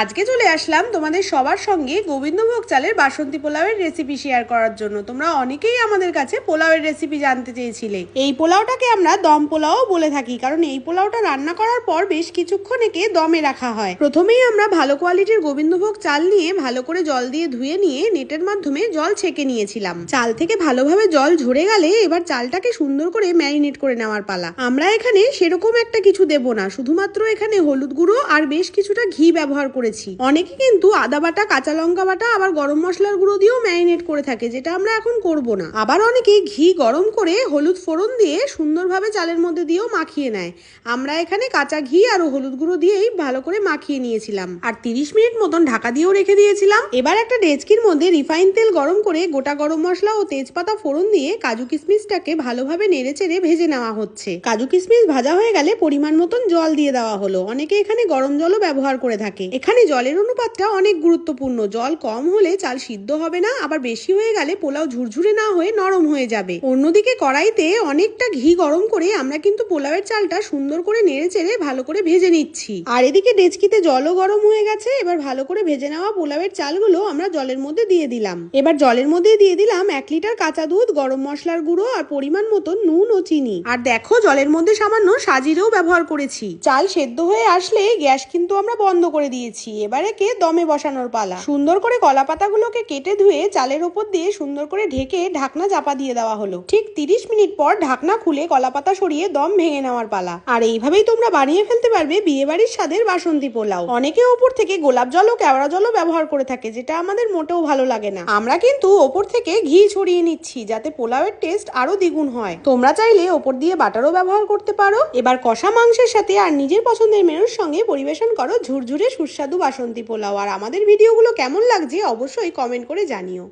আজকে চলে আসলাম তোমাদের সবার সঙ্গে গোবিন্দভোগ চালের বাসন্তী পোলাওয়ের রেসিপি শেয়ার করার জন্য। তোমরা অনেকেই আমাদের কাছে পোলাওয়ের রেসিপি জানতে চেয়েছিলে। এই পোলাওটাকে আমরা দম পোলাও বলে থাকি, কারণ এই পোলাওটা রান্না করার পর বেশ কিছুক্ষণ একে দমে রাখা হয়। প্রথমেই আমরা ভালো কোয়ালিটির গোবিন্দভোগ চাল নিয়ে ভালো করে জল দিয়ে ধুয়ে নিয়ে নেটের মাধ্যমে জল ছেঁকে নিয়েছিলাম। চাল থেকে ভালোভাবে জল ঝরে গেলে এবার চালটাকে সুন্দর করে ম্যারিনেট করে নেওয়ার পালা। আমরা এখানে সেরকম একটা কিছু দেব না, শুধুমাত্র এখানে হলুদ গুঁড়ো আর বেশ কিছুটা ঘি ব্যবহার করেছি। অনেকে কিন্তু আদা বাটা, কাঁচা লঙ্কা বাটা, আবার গরম মশলার গুঁড়ো দিয়েও ম্যারিনেট করে থাকে, যেটা আমরা এখন করব না। আবার অনেকে ঘি গরম করে হলুদ ফোড়ন দিয়ে সুন্দরভাবে চালের মধ্যে দিয়েও মাখিয়ে নেয়। আমরা এখানে কাঁচা ঘি আর হলুদ গুঁড়ো দিয়েই ভালো করে মাখিয়ে নিয়েছিলাম আর 30 মিনিট মতন ঢাকা দিয়েও রেখে দিয়েছিলাম। এবার একটা ডেচকির মধ্যে রিফাইন তেল গরম করে গোটা গরম মশলা ও তেজপাতা ফোড়ন দিয়ে কাজু কিশমিশটাকে ভালোভাবে নেড়ে চেড়ে ভেজে নেওয়া হচ্ছে। কাজু কিশমিশ ভাজা হয়ে গেলে পরিমাণ মতন জল দিয়ে দেওয়া হলো। অনেকে এখানে গরম জলও ব্যবহার করে থাকে। এখানে জলের অনুপাতটা অনেক গুরুত্বপূর্ণ। জল কম হলে চাল সিদ্ধ হবে না, আবার বেশি হয়ে গেলে পোলাও ঝুরঝুরে না হয়ে নরম হয়ে যাবে। অন্যদিকে কড়াইতে অনেকটা ঘি গরম করে আমরা কিন্তু পোলাওয়ের চালটা সুন্দর করে নেড়ে চেড়ে ভালো করে ভেজে নিচ্ছি। আর এদিকে ডেচকিতে জলও গরম হয়ে গেছে। এবার ভালো করে ভেজে নেওয়া পোলাওয়ের চালগুলো আমরা জলের মধ্যে দিয়ে দিলাম। এবার জলের মধ্যে দিয়ে দিলাম 1 লিটার কাঁচা দুধ, গরম মশলার গুঁড়ো আর পরিমাণ মতন নুন ও চিনি। আর দেখো, জলের মধ্যে সামান্য সাজিরেও ব্যবহার করেছি। চাল সেদ্ধ হয়ে আসলে গ্যাস কিন্তু আমরা বন্ধ করে দিয়েছি। এবার একে দমে বসানোর পালা। সুন্দর করে কলা পাতাগুলোকে কেটে ধুয়ে চালের উপর দিয়ে সুন্দর করে ঢেকে ঢাকনা চাপা দিয়ে দেওয়া হলো। ঠিক 30 মিনিট পর ঢাকনা খুলে কলা পাতা সরিয়ে দম ভেঙে নেওয়ার পালা। আর এইভাবেই তোমরা বানিয়ে ফেলতে পারবে বিয়ে বাড়ির স্বাদের বাসন্তী পোলাও। অনেকে ওপর থেকে গোলাপ জল ও কেওড়া জলও ব্যবহার করে থাকে, যেটা আমাদের মোটেও ভালো লাগে না। আমরা কিন্তু ওপর থেকে ঘি ছড়িয়ে নিচ্ছি, যাতে পোলাওয়ের টেস্ট আরো দ্বিগুণ হয়। তোমরা চাইলে ওপর দিয়ে বাটারও ব্যবহার করতে পারো। এবার কষা মাংসের সাথে আর নিজের পছন্দের মেনুর সঙ্গে পরিবেশন করো ঝুরঝুরে সুস্বাদু বাসন্তী পোলাও। আর আমাদের ভিডিওগুলো কেমন লাগছে অবশ্যই কমেন্ট করে জানিও।